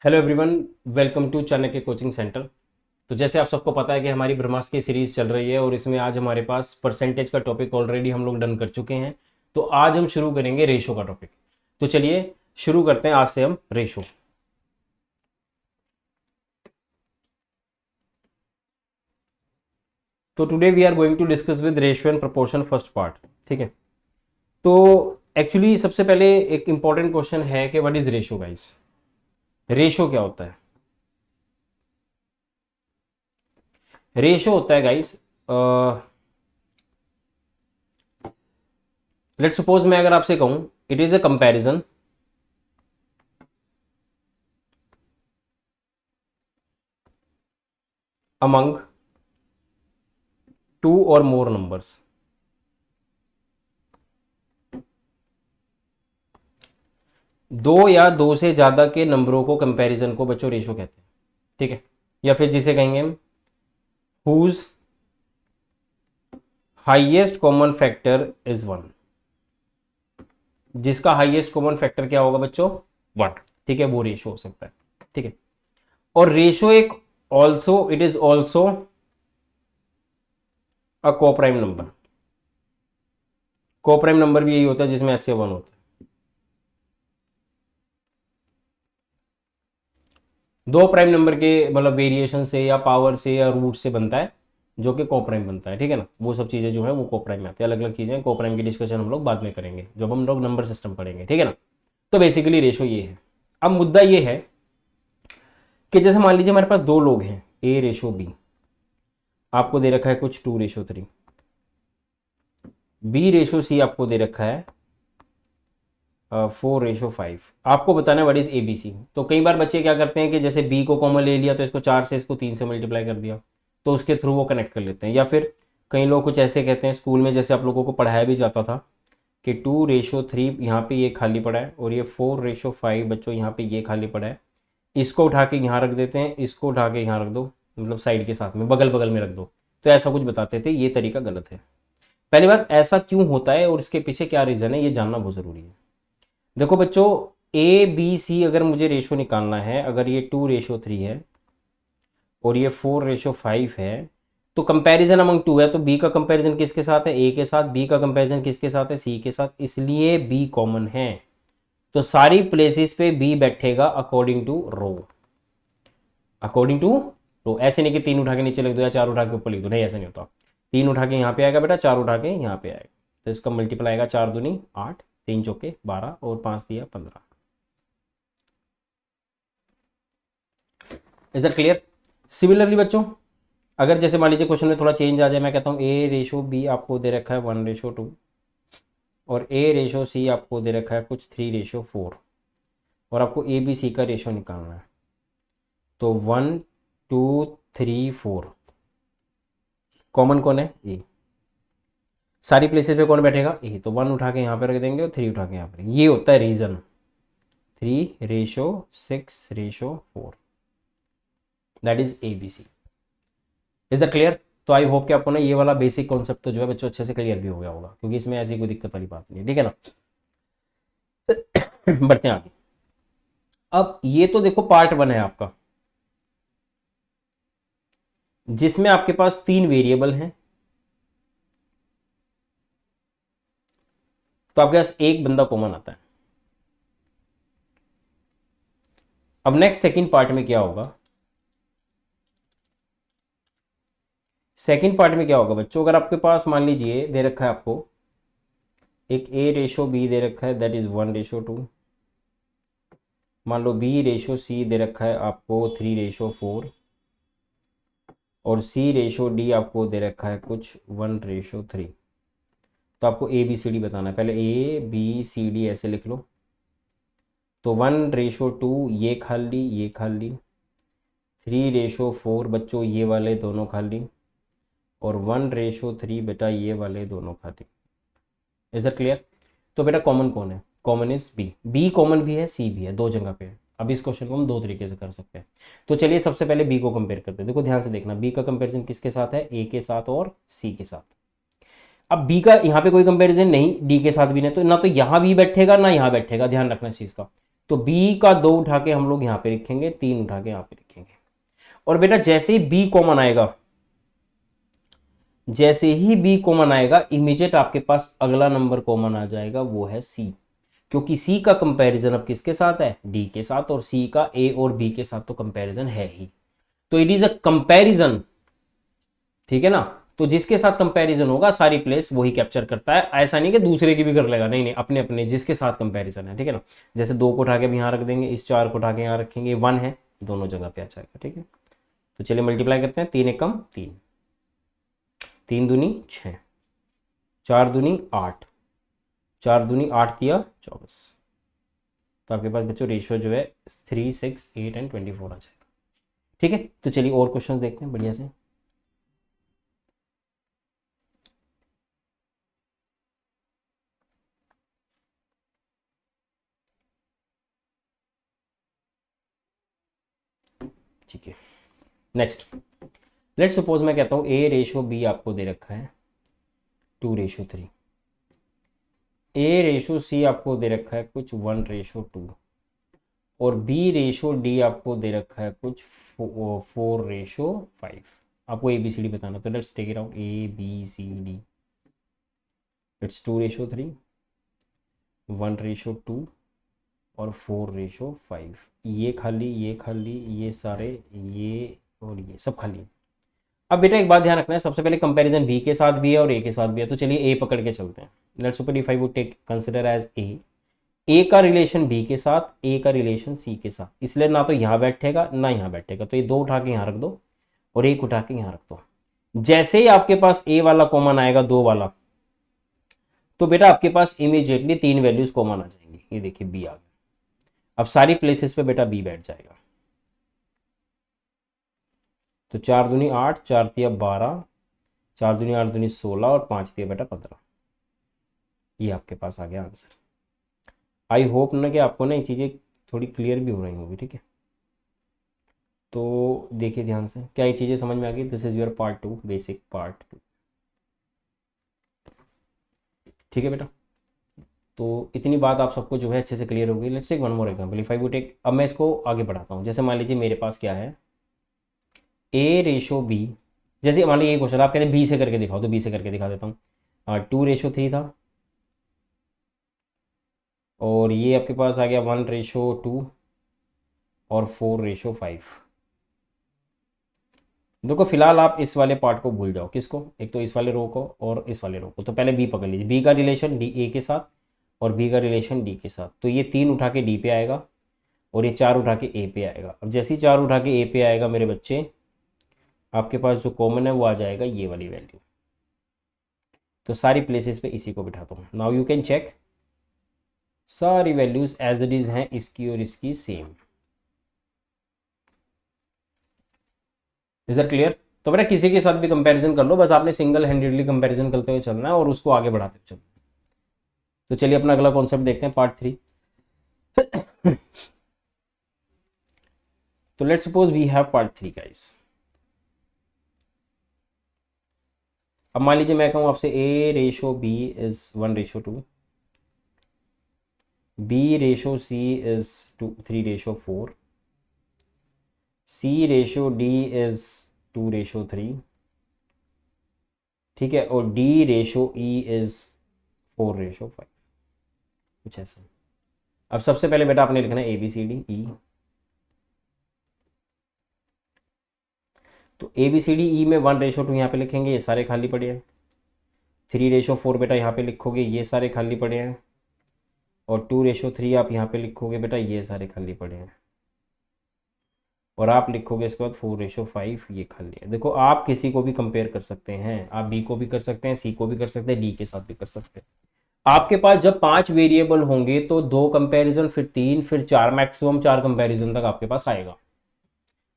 Hello everyone, welcome to Chanakya coaching centre. तो जैसे आप सबको पता है कि हमारी ब्रह्मास्त्र की सीरीज चल रही है और इसमें आज हमारे पास परसेंटेज का टॉपिक ऑलरेडी हम लोग डन कर चुके हैं। तो आज हम शुरू करेंगे रेशो का टॉपिक। तो चलिए शुरू करते हैं आज से हम रेशो। तो today we are going to discuss with ratio and proportion first part. ठीक है। तो एक्चुअली सबसे पहले एक इंपॉर्टेंट क्वेश्चन है कि what is ratio guys. Ratio क्या होता है? रेशो होता है गाइस, लेट सपोज मैं अगर आपसे कहूं it is a comparison among two और मोर नंबर्स। दो या दो से ज्यादा के नंबरों को कंपैरिजन को बच्चों रेशो कहते हैं। ठीक है। या फिर जिसे कहेंगे हम whose highest common factor is one. जिसका हाईएस्ट कॉमन फैक्टर क्या होगा बच्चों? वन। ठीक है, वो रेशो हो सकता है। ठीक है। और रेशो एक also it is also a coprime number. Coprime number भी यही होता है जिसमें ऐसे वन होता है। दो प्राइम नंबर के मतलब वेरिएशन से या पावर से या रूट से बनता है जो कि कोप्राइम बनता है। ठीक है ना। वो सब चीज़ें जो है वो कोप्राइम में आती है। अलग अलग चीज़ें कोप्राइम की डिस्कशन हम लोग बाद में करेंगे जब हम लोग नंबर सिस्टम पढ़ेंगे। ठीक है ना। तो बेसिकली रेशो ये है। अब मुद्दा ये है कि जैसे मान लीजिए हमारे पास दो लोग हैं ए रेशो बी। आपको दे रखा है कुछ 2:3। बी रेशो सी आपको दे रखा है 4:5। आपको बताना है what is A B C. तो कई बार बच्चे क्या करते हैं कि जैसे बी को कॉमन ले लिया तो इसको 4 से इसको 3 से मल्टीप्लाई कर दिया, तो उसके थ्रू वो कनेक्ट कर लेते हैं। या फिर कई लोग कुछ ऐसे कहते हैं, स्कूल में जैसे आप लोगों को पढ़ाया भी जाता था कि 2:3 यहाँ पे ये खाली पड़ा है और ये 4:5 बच्चों यहाँ पे ये खाली पड़ा है। इसको उठा के यहाँ रख देते हैं, इसको उठा के यहाँ रख दो, मतलब साइड के साथ में बगल बगल में रख दो। तो ऐसा कुछ बताते थे। ये तरीका गलत है। पहली बात, ऐसा क्यों होता है और इसके पीछे क्या रीज़न है ये जानना बहुत ज़रूरी है। देखो बच्चों, ए बी सी अगर मुझे रेशो निकालना है, अगर ये 2:3 है और ये 4:5 है, तो कंपैरिजन अमंग टू है, तो बी का कंपैरिजन किसके साथ है? ए के साथ। बी का कंपैरिजन किसके साथ है? सी के साथ। इसलिए बी कॉमन है। तो सारी प्लेसेस पे बी बैठेगा according to row. According to row. ऐसे नहीं कि 3 उठा के नीचे लिख दो या 4 उठा के ऊपर लिख दो, नहीं ऐसा नहीं होता। 3 उठा के यहाँ पे आएगा बेटा, 4 उठा के यहाँ पे आएगा। तो इसका मल्टीपल आएगा 4 दूनी 8, 3 चौके 12 और 5 दिया 15। Is that clear? सिमिलरली बच्चों, अगर जैसे मान लीजिए क्वेश्चन में थोड़ा चेंज आ जाए, मैं कहता हूँ ए रेशो बी आपको दे रखा है 1:2 और ए रेशो सी आपको दे रखा है कुछ 3:4 और आपको ए बी सी का रेशो निकालना है। तो 1 2 3 4 कॉमन कौन है? ए। सारी प्लेसेस पे कौन बैठेगा? ए। तो 1 उठा के यहाँ पे रख देंगे और 3 उठा के यहाँ पे। ये होता है reason. 3:6:4 that is A B C. Is that clear? तो आई होप कि आपको ना ये वाला बेसिक कॉन्सेप्ट तो जो है बच्चों अच्छे से क्लियर भी हो गया होगा, क्योंकि इसमें ऐसी कोई दिक्कत वाली बात नहीं है। ठीक है ना। बढ़ते हैं आगे। अब ये तो देखो पार्ट 1 है आपका, जिसमें आपके पास 3 वेरिएबल हैं। तो आपके पास एक बंदा कॉमन आता है। अब नेक्स्ट सेकंड पार्ट में क्या होगा? सेकंड पार्ट में क्या होगा बच्चों? अगर आपके पास मान लीजिए दे रखा है आपको एक ए रेशो बी दे रखा है दैट इज 1:2। मान लो बी रेशो सी दे रखा है आपको 3:4 और सी रेशो डी आपको दे रखा है कुछ 1:3। तो आपको ए बी सी डी बताना है। पहले ए बी सी डी ऐसे लिख लो। तो 1:2 ये खाली, ये खाली। 3:4 बच्चों ये वाले दोनों खाली और 1:3 बेटा ये वाले दोनों खाली। Is that clear? तो बेटा कॉमन कौन है? Common is B. B common भी है, सी भी है, दो जगह पे है। अब इस क्वेश्चन को हम दो तरीके से कर सकते हैं। तो चलिए सबसे पहले बी को कंपेयर करते हैं। देखो ध्यान से देखना, बी का कंपेरिजन किसके साथ है? ए के साथ और सी के साथ। अब बी का यहाँ पे कोई कंपेरिजन नहीं, डी के साथ भी नहीं, तो ना तो यहाँ भी बैठेगा ना यहाँ बैठेगा। ध्यान रखना इस चीज का। तो बी का 2 उठा के हम लोग यहाँ पे लिखेंगे, 3 उठा के यहाँ पे लिखेंगे। और बेटा जैसे ही बी कॉमन आएगा, जैसे ही बी कॉमन आएगा, इमीडिएट आपके पास अगला नंबर कॉमन आ जाएगा, वो है सी। क्योंकि सी का कंपैरिजन अब किसके साथ है, डी के साथ, और सी का ए और बी के साथ तो कंपैरिजन है ही। तो इट इज अ कंपैरिजन, ठीक है ना। तो जिसके साथ कंपैरिजन होगा सारी प्लेस वही कैप्चर करता है। ऐसा नहीं कि दूसरे की भी कर लेगा, नहीं नहीं, अपने अपने जिसके साथ कंपैरिजन है, ठीक है ना। जैसे 2 को उठा के अब यहाँ रख देंगे, इस 4 को उठा के यहाँ रखेंगे, 1 है, दोनों जगह पे आ जाएगा, ठीक है। तो चलिए मल्टीप्लाई करते हैं, 3 एकम 3, 3 दूनी 6, 4 दूनी 8, 4 दूनी 8 दिया 24। तो आपके पास बच्चों रेशियो जो है 3, 6, 8 एंड 24 आ जाएगा, ठीक है। तो चलिए और क्वेश्चन देखते हैं बढ़िया से। ठीक है, नेक्स्ट लेट सपोज मैं कहता हूँ ए रेशो बी आपको दे रखा है 2:3, ए रेशो सी आपको दे रखा है कुछ 1:2, और बी रेशो डी आपको दे रखा है कुछ 4:5। आपको ए बी सी डी बताना, तो let's take it out, A B C D, it's 2:3, 1:2 और 4:5। ये खाली, ये खाली, ये सारे, ये और ये सब खाली है। अब बेटा एक बात ध्यान रखना है, सबसे पहले कंपैरिजन बी के साथ भी है और ए के साथ भी है, तो चलिए ए पकड़ के चलते हैं। Let's suppose if I would take consider as A का रिलेशन बी के साथ, ए का रिलेशन सी के साथ, इसलिए ना तो यहाँ बैठेगा ना यहाँ बैठेगा, तो ये 2 उठा के यहाँ रख दो और 1 उठा के यहाँ रख दो। जैसे ही आपके पास ए वाला कॉमन आएगा, 2 वाला, तो बेटा आपके पास इमीडिएटली 3 वैल्यूज कॉमन आ जाएंगी। ये देखिए बी आ गया, अब सारी प्लेसेस पे बेटा बी बैठ जाएगा। तो 4 दूनी 8, 4 दिया 12, 4 दूनी 8 दूनी 16 और 5 दिया बेटा 15। ये आपके पास आ गया आंसर। आई होप ना कि आपको ना ये चीज़ें थोड़ी क्लियर भी हो रही होंगी, ठीक है। तो देखिए ध्यान से, क्या ये चीज़ें समझ में आ गई। This is your part 2, basic part 2, ठीक है बेटा। तो इतनी बात आप सबको जो है अच्छे से क्लियर होगी। Let's take one more example, if I would take, अब मैं इसको आगे बढ़ाता हूँ। जैसे मान लीजिए मेरे पास क्या है, ए रेशो बी, जैसे मान लीजिए ये क्वेश्चन आप कहते हैं बी से करके दिखाओ, तो बी से करके दिखा देता हूँ। 2:3 था, और ये आपके पास आ गया 1:2 और 4:5। देखो फिलहाल आप इस वाले पार्ट को भूल जाओ, किसको, एक तो इस वाले रो को और इस वाले रो को। तो पहले बी पकड़ लीजिए, बी का रिलेशन डी ए के साथ और बी का रिलेशन डी के साथ, तो ये 3 उठा के डी पे आएगा और ये 4 उठा के ए पे आएगा। अब जैसे ही 4 उठा के ए पे आएगा मेरे बच्चे, आपके पास जो कॉमन है वो आ जाएगा ये वाली वैल्यू। तो सारी प्लेसेस पे इसी को बिठाता हूँ। नाउ यू कैन चेक, सारी वैल्यूज एज इट इज हैं, इसकी और इसकी सेम। Is that clear. तो बेटा किसी के साथ भी कंपैरिजन कर लो, बस आपने सिंगल हैंडेडली कंपैरिजन करते हुए चलना है और उसको आगे बढ़ाते हुए चलना है। तो चलिए अपना अगला कॉन्सेप्ट देखते हैं, पार्ट 3। तो let's suppose we have part 3 guys. अब मान लीजिए मैं कहूँ आपसे A ratio B is 1:2, B ratio C is 3:4, C ratio D is 2:3, ठीक है, और डी रेशो ई इज 4:5, कुछ ऐसा। अब सबसे पहले बेटा आपने लिखना है ए बी सी डी ई। तो ए बी सी डी ई में 1:2 यहाँ पे लिखेंगे, ये सारे खाली पड़े हैं। 3:4 बेटा यहाँ पे लिखोगे, ये सारे खाली पड़े हैं। और 2:3 आप यहाँ पे लिखोगे बेटा, ये सारे खाली पड़े हैं। और आप लिखोगे इसके बाद 4:5, ये खाली है। देखो आप किसी को भी कंपेयर कर सकते हैं, आप बी को भी कर सकते हैं, सी को भी कर सकते हैं, डी के साथ भी कर सकते हैं। आपके पास जब 5 वेरिएबल होंगे तो 2 कंपैरिजन, फिर 3, फिर 4, मैक्सिमम 4 कंपैरिजन तक आपके पास आएगा।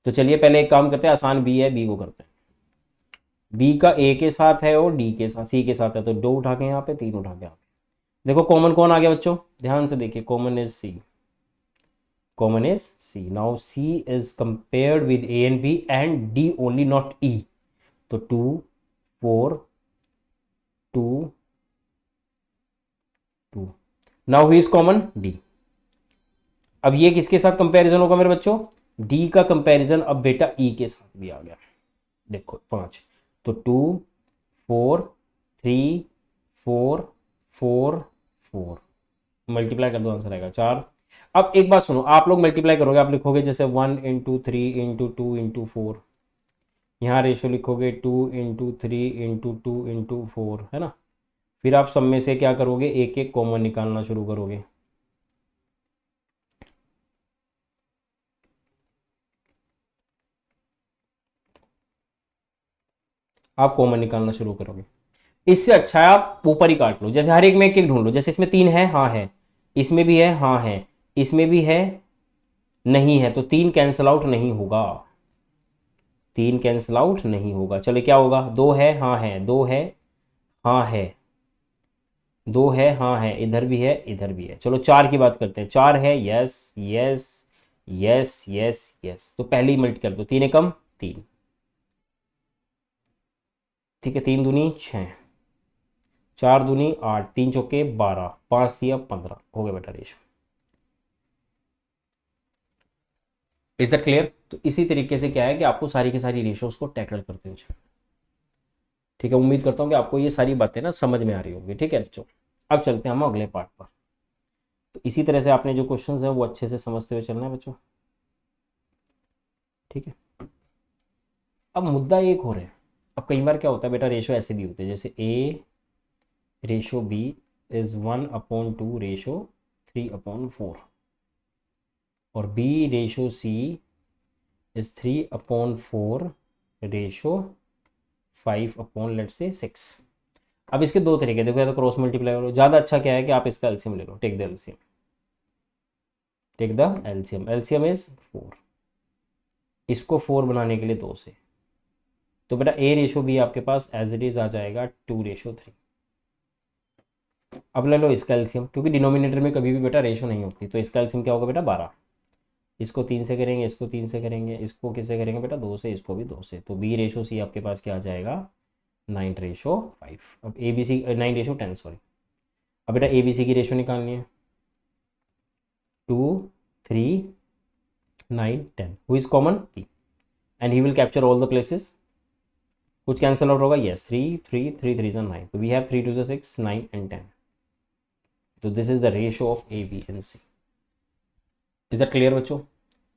तो चलिए पहले एक काम करते हैं, आसान बी है, बी को करते हैं। बी का ए के साथ है और डी के साथ, सी के साथ है, तो 2 उठा के यहाँ पे, 3 उठा के यहाँ पे। देखो कॉमन कौन आ गया बच्चों, ध्यान से देखिए, common is C, common is C. Now C is compared with A and B and D only, not E. तो 2, 4, 2, 2। Now he is common D. अब ये किसके साथ कंपैरिजन होगा मेरे बच्चों, डी का कंपैरिजन अब बेटा ई के साथ भी आ गया। देखो 5, तो 2 4 3 4 4 4, मल्टीप्लाई कर दो आंसर आएगा 4। अब एक बात सुनो, आप लोग मल्टीप्लाई करोगे, आप लिखोगे जैसे 1 इंटू 3 इंटू 2 इंटू 4, यहाँ रेशो लिखोगे 2 इंटू 3 इंटू 2 इंटू 4, है ना। फिर आप सब में से क्या करोगे, एक एक कॉमन निकालना शुरू करोगे। आप कॉमन निकालना शुरू करोगे। इससे अच्छा है आप ऊपर ही काट लो, जैसे हर एक में एक एक ढूंढ लो, जैसे इसमें 3 है, हाँ है, इसमें भी है, हाँ है, इसमें भी है, नहीं है, तो 3 कैंसल आउट नहीं होगा, 3 कैंसल आउट नहीं होगा। चलो क्या होगा, 2 है, हाँ है, 2 है, हाँ है, 2 है, हाँ है, इधर भी है, इधर भी है। चलो 4 की बात करते हैं, 4 है, yes yes yes yes yes, तो पहले ही मल्टी कर दो, 3 एकम 3, ठीक है, 3 दूनी 6, 4 दूनी 8, 3 चौके 12, 5 दिया 15, हो गया बेटा रेशो। Is that clear. तो इसी तरीके से क्या है कि आपको सारी की सारी रेशोज को टैकल करते हुए चलना। ठीक है, उम्मीद करता हूँ कि आपको ये सारी बातें ना समझ में आ रही होगी। ठीक है बच्चों, अब चलते हैं हम अगले पार्ट पर। तो इसी तरह से आपने जो क्वेश्चंस हैं वो अच्छे से समझते हुए चलना है बच्चों। ठीक है, अब मुद्दा एक हो रहा है। अब कई बार क्या होता है बेटा, रेशो ऐसे भी होते हैं, जैसे A ratio B is 1/2 ratio 3/4, और B ratio C is 3/4 ratio 5/6। अब इसके दो तरीके देखो, या तो क्रॉस मल्टीप्लाई करो, ज़्यादा अच्छा क्या है कि आप इसका एलसीएम ले लो, take the LCM, take the LCM, LCM is 4, इसको 4 बनाने के लिए 2 से, तो बेटा ए रेशो बी आपके पास एज इट इज आ जाएगा 2/3। अब ले लो इसका एलसीएम, क्योंकि डिनोमिनेटर में कभी भी बेटा रेशो नहीं होती, तो इसका एलसीएम क्या होगा बेटा 12, इसको 3 से करेंगे, इसको 3 से करेंगे, इसको किससे करेंगे बेटा 2 से, इसको भी 2 से, तो बी रेशो सी आपके पास क्या आ जाएगा 9/5। अब ए बी सी 9/10 सॉरी। अब बेटा ए बी सी की रेशो निकालनी है, 2 3 9 10, who is common P, and he will capture all the places. कुछ कैंसिल आउट होगा, यस 3 3 3 3 9, तो वी हैव 3 2 6 9 एंड 10, तो this is the ratio of A B and C. Is that clear बच्चों।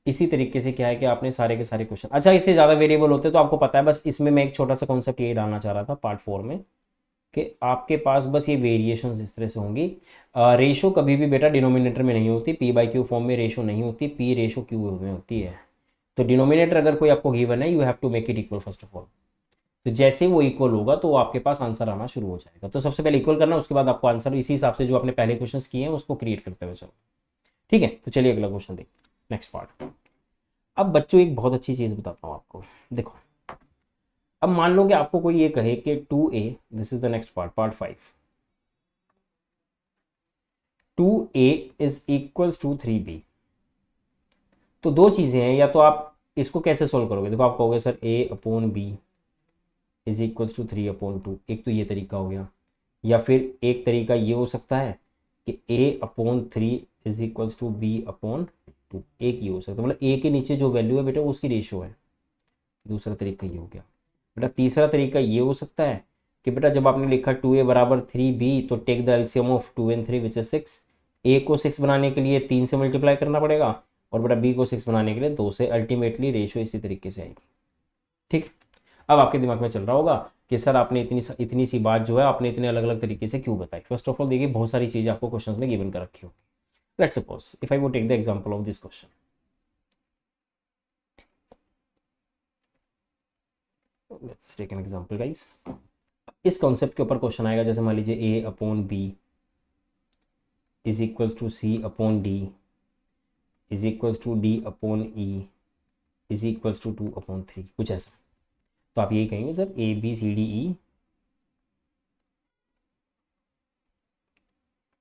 इसी तरीके से क्या है कि आपने सारे के सारे क्वेश्चन, अच्छा इससे ज़्यादा वेरिएबल होते तो आपको पता है, बस इसमें मैं एक छोटा सा कॉन्सेप्ट ये डालना चाह रहा था पार्ट 4 में, कि आपके पास बस ये वेरिएशंस इस तरह से होंगी। रेशो कभी भी बेटा डिनोमिनेटर में नहीं होती, पी बाई क्यू फॉर्म में रेशो नहीं होती, पी रेशो क्यू में होती है। तो डिनोमिनेटर अगर कोई आपको गिवन है, you have to make it equal first of all. तो जैसे वो इक्वल होगा तो आपके पास आंसर आना शुरू हो जाएगा। तो सबसे पहले इक्वल करना, उसके बाद आपको आंसर इसी हिसाब से जो आपने पहले क्वेश्चन किए हैं उसको क्रिएट करते हुए चलो। ठीक है, तो चलिए अगला क्वेश्चन देखते हैं, नेक्स्ट पार्ट। अब बच्चों एक बहुत अच्छी चीज़ बताता हूँ आपको, देखो अब मान लो कि आपको कोई ये कहे कि 2a, this is the next part, part 5, 2a is equals to 3b। तो दो चीज़ें हैं, या तो आप इसको कैसे सोल्व करोगे, देखो आप कहोगे sir a/b is equals to 3/2, एक तो ये तरीका हो गया, या फिर एक तरीका ये हो सकता है कि a/3 is equals to b/2, एक ये हो सकता है, मतलब a के नीचे जो वैल्यू है बेटा उसकी रेशो है। दूसरा तरीका ये हो गया बेटा। तीसरा तरीका ये हो सकता है कि बेटा जब आपने लिखा 2a बराबर 3b, तो take the LCM of 2 and 3 which is 6। a को 6 बनाने के लिए 3 से मल्टीप्लाई करना पड़ेगा, और बेटा b को 6 बनाने के लिए 2 से, अल्टीमेटली रेशो इसी तरीके से आएगी। ठीक, अब आपके दिमाग में चल रहा होगा कि सर आपने इतनी सी बात जो है आपने इतने अलग अलग तरीके से क्यों बताई। फर्स्ट ऑफ ऑल देखिए, बहुत सारी चीज़ें आपको क्वेश्चंस में गिवन कर रखी होगी। Let's suppose if I would take the example of this question, let's take an example guys. इस कॉन्सेप्ट के ऊपर क्वेश्चन आएगा, जैसे मान लीजिए a/b is equals to c/d is equals to d/e is equals to 2/3, कुछ ऐसा। तो आप यही कहेंगे सर ABCDE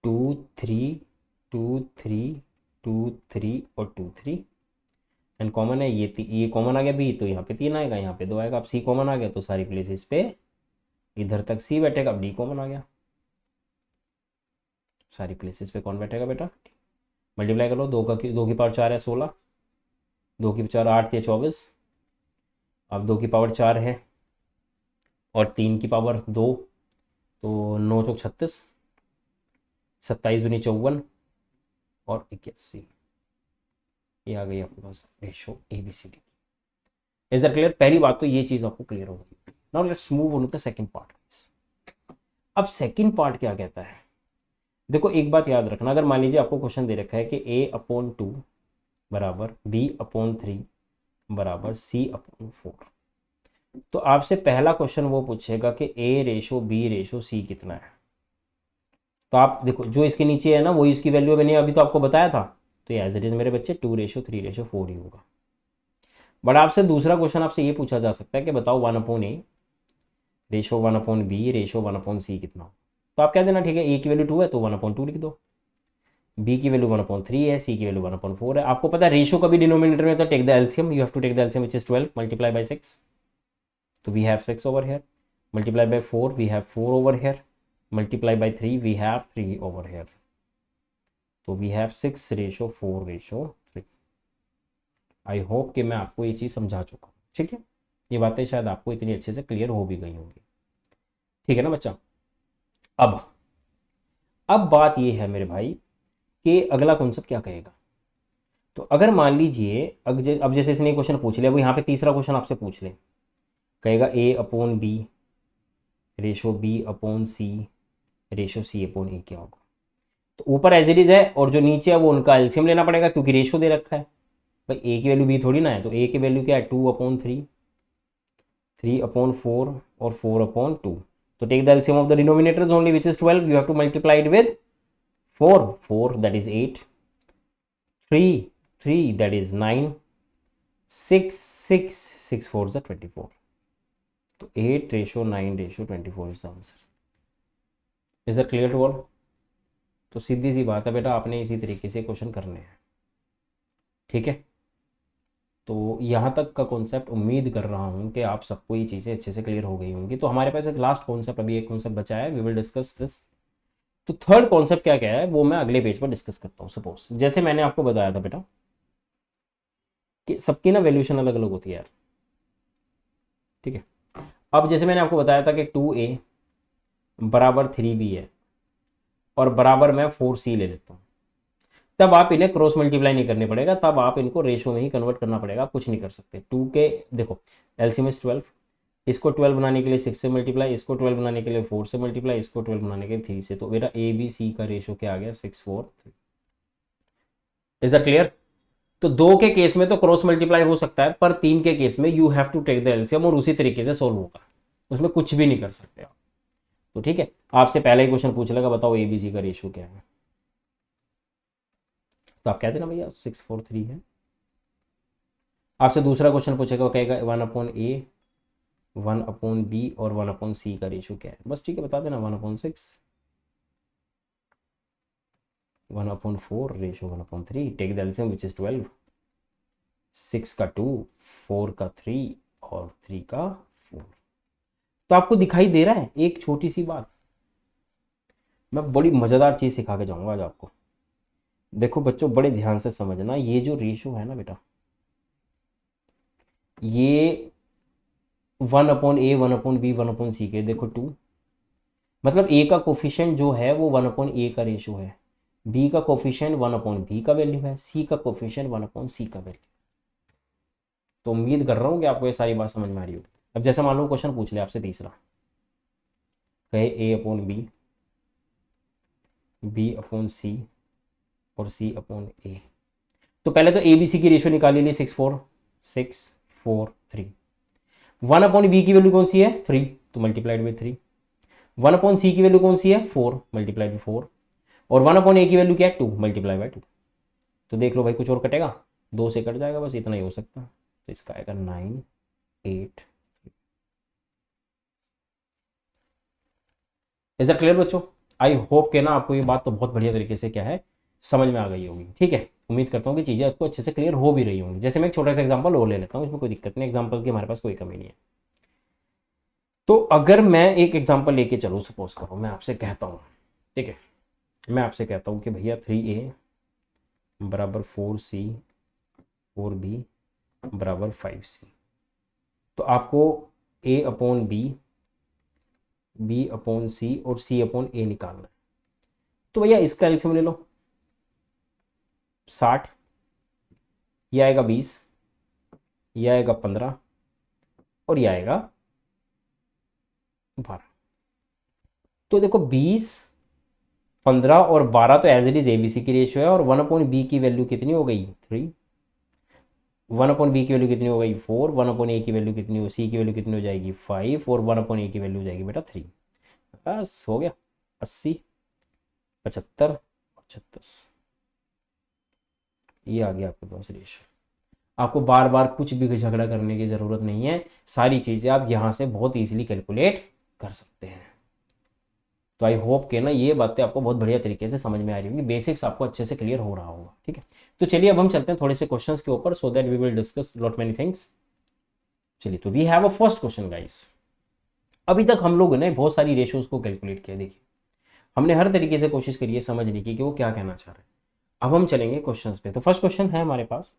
2 3 2 3 2 3 और 2 3, एंड कॉमन है ये कॉमन आ गया b, तो यहाँ पे 3 आएगा, यहाँ पे 2 आएगा। अब c कॉमन आ गया तो सारी प्लेसेस पे इधर तक c बैठेगा। अब d कॉमन आ गया, सारी प्लेसेस पे कौन बैठेगा बेटा, मल्टीप्लाई कर लो, 2 की पावर 4 है 16, 2 की पावर 8 या 24, अब 2 की पावर 4 है और 3 की पावर 2, तो 9 चौक 36, 27 दूनी 54 और 81। ये आ गई आपके पास ratio ABCD। Is that clear? पहली बात तो ये चीज आपको क्लियर हो गई। Now let's move on to the second part. अब सेकंड पार्ट क्या कहता है? देखो एक बात याद रखना, अगर मान लीजिए आपको क्वेश्चन दे रखा है कि A/2 बराबर B/3 बराबर C/4, तो आपसे पहला क्वेश्चन वो पूछेगा कि A/B/C कितना है। तो आप देखो जो इसके नीचे है ना वही इसकी वैल्यू मैंने अभी तो आपको बताया था, तो ये एज इट इज मेरे बच्चे 2/3/4 ही होगा। बट आपसे दूसरा क्वेश्चन आपसे ये पूछा जा सकता है कि बताओ 1/A/1/B/1/C कितना हो। तो आप कह देना ठीक है, A की वैल्यू 2 है तो 1/2 लिख दो, B की वैल्यू 1/3 है, C की वैल्यू 1/4 है। आपको पता है रेशियो कभी डिनोमिनेटर में तो take the LCM, you have to take the LCM which is 12 multiply by 6, तो we have 6 over here, multiply by 4 we have 4 over here, multiply by 3 we have 3 over here, तो we have 6/4/3। I hope कि मैं आपको ये चीज़ समझा चुका हूँ, ठीक है। ये बातें शायद आपको इतनी अच्छे से क्लियर हो भी गई होंगी, ठीक है ना बच्चा। अब बात ये है मेरे भाई कि अगला कॉन्सेप्ट क्या कहेगा। तो अगर मान लीजिए अब जैसे इसने क्वेश्चन पूछ लिया, अब यहाँ पे तीसरा क्वेश्चन आपसे पूछ ले, कहेगा A/B/B/C/C/A क्या होगा। तो ऊपर एज इट इज है और जो नीचे है वो उनका एलसीएम लेना पड़ेगा क्योंकि रेशियो दे रखा है भाई। A की वैल्यू B थोड़ी ना है, तो A की वैल्यू क्या है 2/3, 3/4 और 4/2। तो take the LCM of the denominators only which is 12, you have to multiply it with 4 that is 8, 3 that is 9, 6 4 is 24, तो 8/9/24 is the answer. Is that clear to all? तो सीधी सी बात है बेटा, आपने इसी तरीके से क्वेश्चन करने हैं, ठीक है। तो यहाँ तक का कॉन्सेप्ट उम्मीद कर रहा हूँ कि आप सबको ये चीज़ें अच्छे से क्लियर हो गई होंगी। तो हमारे पास एक लास्ट कॉन्सेप्ट, अभी एक कॉन्सेप्ट बचा है, वी विल डिस्कस दिस। तो थर्ड कॉन्सेप्ट क्या क्या है वो मैं अगले पेज पर डिस्कस करता हूँ। सपोज जैसे मैंने आपको बताया था बेटा कि सबकी ना वैल्यूएशन अलग अलग होती है यार, ठीक है। अब जैसे मैंने आपको बताया था कि 2A बराबर 3B है और बराबर मैं 4C ले लेता हूँ, तब आप इन्हें क्रॉस मल्टीप्लाई नहीं करने पड़ेगा, तब आप इनको रेशो में ही कन्वर्ट करना पड़ेगा, आप कुछ नहीं कर सकते। 2 के देखो एलसीएम इज 12, इसको 12 बनाने के लिए 6 से मल्टीप्लाई, इसको 12 बनाने के लिए 4 से मल्टीप्लाई, इसको 12 बनाने के लिए 3 से, तो मेरा ABC का रेशो क्या आ गया 6/4/3। Is that clear? तो 2 के केस में तो क्रॉस मल्टीप्लाई हो सकता है, पर 3 के केस में you have to take the LCM और उसी तरीके से सोल्व होगा, उसमें कुछ भी नहीं कर सकते आप। तो ठीक है, आपसे पहला ही क्वेश्चन पूछ लेगा बताओ ABC का रेशो क्या है, तो आप कह देना भैया 6/4/3 है। आपसे दूसरा क्वेश्चन पूछेगा, वो कहेगा 1/A 1/B और 1/C का रेशो क्या है, बस ठीक है बता देना 1/6, 1/4 ratio 1/3, take the LCM which is 12, 6 का 2, 4 का 3 और 3 का 4। तो आपको दिखाई दे रहा है एक छोटी सी बात, मैं बड़ी मज़ेदार चीज़ सिखा के जाऊंगा आज आपको। देखो बच्चों बड़े ध्यान से समझना, ये जो रेशो है ना बेटा, ये 1/A 1/B 1/C के देखो 2, मतलब A का कोफिशिएंट जो है वो 1/A का रेशो है, B का कोफिशिएंट 1/B का वैल्यू है, C का कोफिशिएंट 1/C का वैल्यू। तो उम्मीद कर रहा हूँ कि आपको ये सारी बात समझ में आ रही होगी। अब जैसे मान लो क्वेश्चन पूछ ले आपसे तीसरा, कहे A/B B/C और C/A, तो पहले तो ABC की रेशो निकाली ली 6/4/3। 1/B की वैल्यू कौन सी है 3, तो मल्टीप्लाइड बाई 3। 1/C की वैल्यू कौन सी है 4, मल्टीप्लाइड बाई 4। और 1/A की वैल्यू क्या है 2, मल्टीप्लाई बाई 2। तो देख लो भाई कुछ और कटेगा, 2 से कट जाएगा, बस इतना ही हो सकता है। तो इसका आएगा 9 8। इज दैट क्लियर बच्चों? आई होप के ना आपको ये बात तो बहुत बढ़िया तरीके से क्या है समझ में आ गई होगी, ठीक है। उम्मीद करता हूँ कि चीज़ें आपको अच्छे से क्लियर हो भी रही होंगी। जैसे मैं एक छोटा सा एग्जांपल और ले लेता हूँ, इसमें कोई दिक्कत नहीं, एग्जांपल की हमारे पास कोई कमी नहीं है। तो अगर मैं एक एग्जांपल लेके चलूँ, सपोज करो मैं आपसे कहता हूँ, ठीक है, मैं आपसे कहता हूँ कि भैया 3A बराबर 4c 4b बराबर 5c। तो आपको a upon b, b upon c और c अपॉन a निकालना है। तो भैया इसका एलसीएम ले लो, 60, ये आएगा 20, ये आएगा 15 और ये आएगा 12। तो देखो 20, 15 और 12 तो एज इट इज एबीसी की रेशियो है, और 1/b की वैल्यू कितनी हो गई 3, 1/b की वैल्यू कितनी हो गई 4, 1/a की वैल्यू कितनी हो, c की वैल्यू कितनी हो जाएगी 5 और 1/a की वैल्यू हो जाएगी बेटा 3। बस हो गया, 80, 75 और 36, ये आ गया आपके पास रेशियो। आपको बार बार कुछ भी झगड़ा करने की ज़रूरत नहीं है, सारी चीज़ें आप यहाँ से बहुत ईजिली कैलकुलेट कर सकते हैं। तो आई होप कि ना ये बातें आपको बहुत बढ़िया तरीके से समझ में आ रही होंगी, बेसिक्स आपको अच्छे से क्लियर हो रहा होगा। ठीक है, तो चलिए अब हम चलते हैं थोड़े से क्वेश्चंस के ऊपर, so that we will discuss lot many things. चलिए, तो we have a first question guys. अभी तक हम लोगों ने बहुत सारी रेशियोज को कैलकुलेट किया, देखिए हमने हर तरीके से कोशिश करी है समझने की कि वो क्या कहना चाह रहे हैं। अब हम चलेंगे क्वेश्चंस पे। तो फर्स्ट क्वेश्चन है हमारे पास।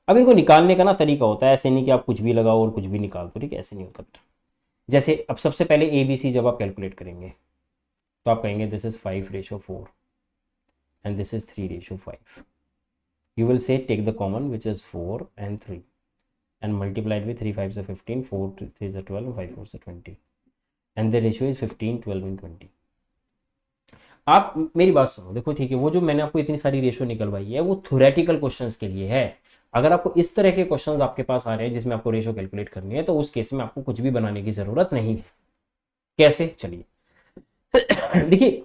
अब इनको निकालने का ना तरीका होता है, ऐसे नहीं कि आप कुछ भी लगाओ और कुछ भी निकाल दो, ठीक है, ऐसे नहीं होता बेटा। जैसे अब सबसे पहले ए बी सी जब आप कैलकुलेट करेंगे तो आप कहेंगे this is 5/4 and this is 3/5. You will say take the common, which is 4 and 3, and multiply it with 3 5s are 15, 4 3s are 12, and 5 4s are 20, and the ratio is 15, 12 and 20. आप मेरी बात सुनो, देखो ठीक है, वो जो मैंने आपको इतनी सारी रेशियो निकलवाई है वो थ्योरेटिकल क्वेश्चंस के लिए है। अगर आपको इस तरह के क्वेश्चंस आपके पास आ रहे हैं जिसमें आपको रेशियो कैलकुलेट करनी है, तो उस केस में आपको कुछ भी बनाने की जरूरत नहीं है। कैसे, चलिए देखिए,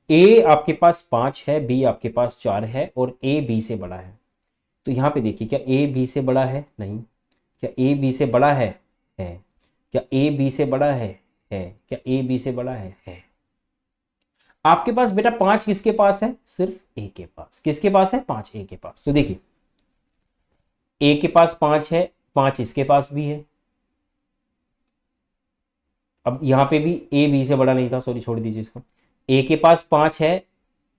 ए आपके पास 5 है, बी आपके पास 4 है और ए बी से बड़ा है। तो यहाँ पे देखिए, क्या ए बी से बड़ा है? नहीं। क्या ए बी से बड़ा है? है। क्या ए बी से बड़ा है? है। क्या ए बी से बड़ा है? है। आपके पास बेटा 5 किसके पास है? सिर्फ ए के पास। किसके पास है? 5 ए के पास। तो देखिए, ए के पास 5 है, 5 इसके पास भी है। अब यहां पे भी ए बी से बड़ा नहीं था, सॉरी छोड़ दीजिए इसको। ए के पास 5 है,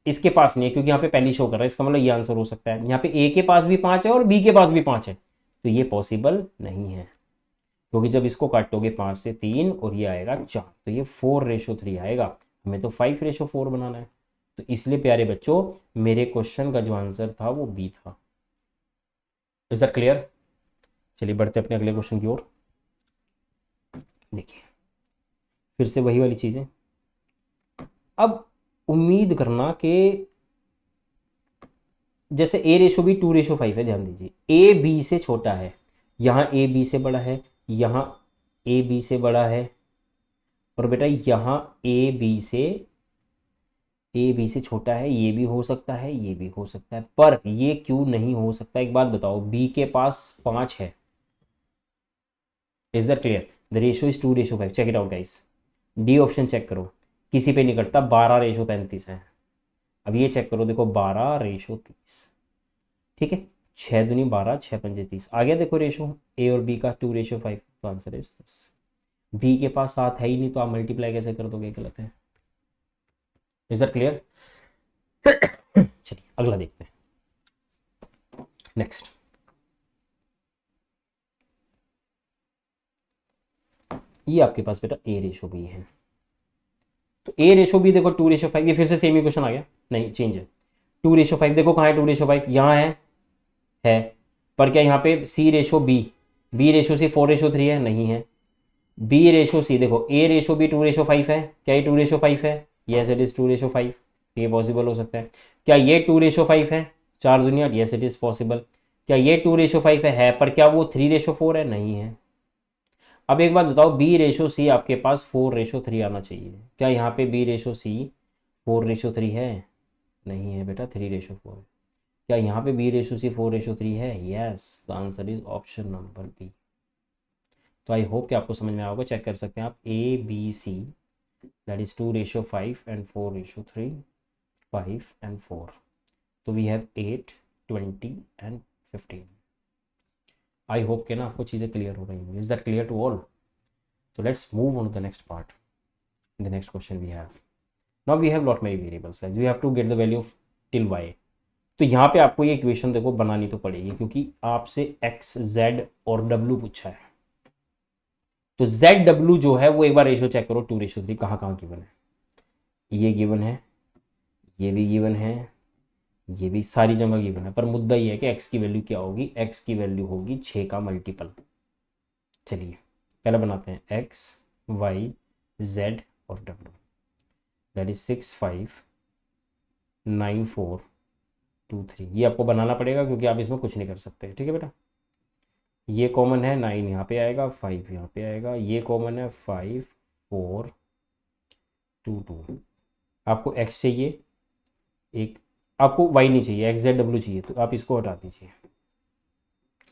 इसके पास नहीं है, क्योंकि यहाँ पे पहली शो कर रहा है, इसका मतलब ये आंसर हो सकता है। यहाँ पे ए के पास भी 5 है और बी के पास भी 5 है, तो ये पॉसिबल नहीं है, क्योंकि जब इसको काटोगे 5 से 3 और ये आएगा 4, तो ये 4/3 आएगा। हमें तो 5/4 बनाना है। तो इसलिए प्यारे बच्चों, मेरे क्वेश्चन का जो आंसर था वो बी था। Is that clear? चलिए बढ़ते अपने अगले क्वेश्चन की ओर। देखिए, फिर से वही वाली चीजें। अब उम्मीद करना कि जैसे A/B 2/5 है, ध्यान दीजिए, ए बी से छोटा है, यहाँ ए बी से बड़ा है, यहाँ ए बी से बड़ा है, और बेटा यहाँ ए बी से छोटा है। ये भी हो सकता है, ये भी हो सकता है, पर ये क्यों नहीं हो सकता? एक बात बताओ, बी के पास 5 है। Is that clear? The ratio is 2/5। Check it out guys. D option check करो, किसी पे नहीं कटता, 12/35 है। अब ये चेक करो, देखो 12/30, ठीक है, 6 दूनी 12, 6 पंजे 30 आ गया। देखो रेशो ए और बी का 2/5, तो आंसर इज दिस। बी के पास 7 है ही नहीं, तो आप मल्टीप्लाई कैसे कर दोगे? गलत है। Is that clear? चलिए अगला देखते हैं। नेक्स्ट, ये आपके पास बेटा A/B है। तो A/B देखो 2/5, ये फिर से सेम ही क्वेश्चन आ गया, नहीं चेंज है। 2/5 देखो कहाँ है? 2/5 यहाँ है। पर क्या यहाँ पे C/B, B/C 4/3 है? नहीं है। B/C देखो, A/B 2/5 है, क्या ये 2/5 है? यस इट इज 2/5, ये पॉसिबल हो सकता है। क्या ये 2/5 है? 4 दुनिया, यस इट इज पॉसिबल। क्या ये 2/5 है? पर क्या वो 3/4 है? नहीं है। अब एक बात बताओ, B/C आपके पास 4/3 आना चाहिए, क्या यहाँ पे B/C 4/3 है? नहीं है बेटा, 3/4। क्या यहाँ पे B/C 4/3 है? Yes, the answer is option number B. तो आई होप कि आपको समझ में आओगे। चेक कर सकते हैं आप, ABC, that is 2/5 and 4/3, 5 and 4, तो we have 8, 20 and 15। I hope के ना आपको चीज़ें क्लियर हो रही हैं। Is that clear to all? तो let's move on to the next part. The next question we have, now we have lot many variables, we have to get the value of till y। तो यहाँ पे आपको ये equation देखो बनानी तो पड़ेगी, क्योंकि आपसे एक्स जेड और डब्ल्यू पूछा है। तो जेड डब्ल्यू जो है वो एक बार रेशियो चेक करो, 2:3 कहाँ कहाँ गिवन है। ये गिवन है, ये भी गिवन है, ये भी सारी जगह गिवन है। पर मुद्दा ये है कि एक्स की वैल्यू क्या होगी, एक्स की वैल्यू होगी 6 का मल्टीपल। चलिए पहले बनाते हैं एक्स वाई जेड और डब्ल्यू, दैट इज 6 5 9 4 2 3। ये आपको बनाना पड़ेगा क्योंकि आप इसमें कुछ नहीं कर सकते, ठीक है बेटा। ये कॉमन है, 9 यहाँ पे आएगा, 5 यहाँ पे आएगा, ये कॉमन है, 5 4 2 2। आपको एक्स चाहिए एक, आपको वाई नहीं चाहिए, एक्स जेड डब्ल्यू चाहिए, तो आप इसको हटा दीजिए।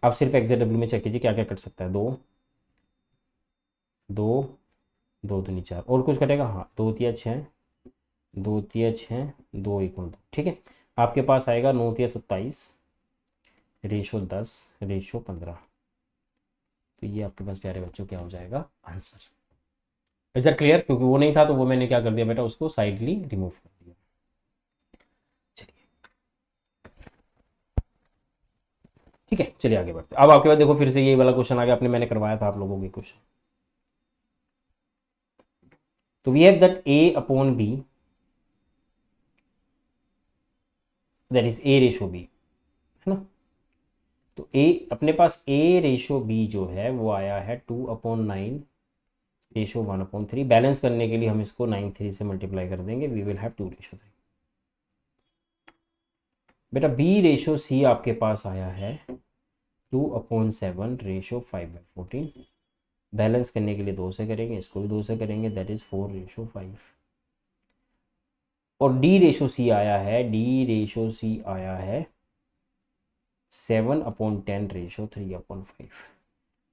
आप सिर्फ एक्स जेड डब्ल्यू में चेक कीजिए क्या क्या कट सकता है। दो दो दो दूनी 4, और कुछ कटेगा, हाँ 2 तिया 6, 2 तिया 6, 2 1 2, ठीक है। आपके पास आएगा 9 तिया 27, रेशो 10, रेशो 15। तो ये आपके पास प्यारे बच्चों क्या हो जाएगा आंसर। Is that clear? क्योंकि वो नहीं था तो वो मैंने क्या कर दिया बेटा, उसको साइडली रिमूव कर दिया। चलिए ठीक है, चलिए आगे बढ़ते। अब आपके पास देखो फिर से ये वाला क्वेश्चन आ गया, आपने मैंने करवाया था आप लोगों के क्वेश्चन। तो we have that a upon b, that is a ratio b, है ना। तो a अपने पास a रेशो b जो है वो आया है 2/9 रेशो 1/3। बैलेंस करने के लिए हम इसको 9 3 से मल्टीप्लाई कर देंगे, वी विल हैव 2:3। बेटा b रेशो c आपके पास आया है 2/7 रेशो 5/14। बैलेंस करने के लिए 2 से करेंगे, इसको भी 2 से करेंगे, दैट इज 4:5। और d रेशो c आया है, d रेशो c आया है 7/10 रेशो 3/5।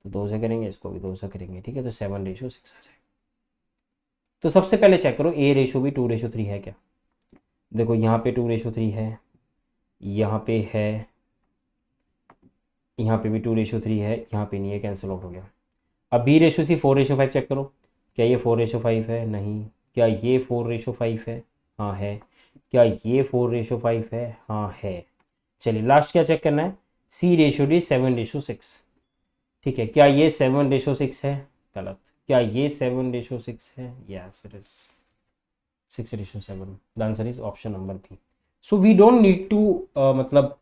तो 2 से करेंगे, इसको भी 2 से करेंगे, ठीक है। तो 7:6 आ जाएगा। तो सबसे पहले चेक करो a रेशो भी 2:3 है क्या। देखो यहाँ पे 2:3 है, यहाँ पे है, यहाँ पे भी 2:3 है, यहाँ पे नहीं है, कैंसिल आउट हो गया। अब b रेशो सी 4:5 चेक करो, क्या ये 4:5 है? नहीं। क्या ये 4:5 है? हाँ है। क्या ये 4:5 है? हाँ है। चलिए लास्ट क्या चेक करना है, c रेशो डी 7:6, ठीक है। क्या ये 7:6 है? गलत। क्या ये 7:6 है? Yes it is 6:7। The answer is option number B. So we don't need to मतलब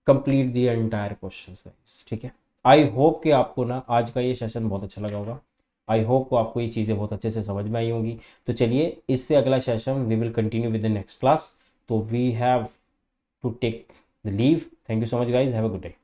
कंप्लीट द एंटायर क्वेश्चन, ठीक है। आई होप कि आपको ना आज का ये सेशन बहुत अच्छा लगा होगा। आई होप को आपको ये चीज़ें बहुत अच्छे से समझ में आई होंगी। तो चलिए इससे अगला session we will continue with the next class. तो we have to take the leave. Thank you so much guys, have a good day.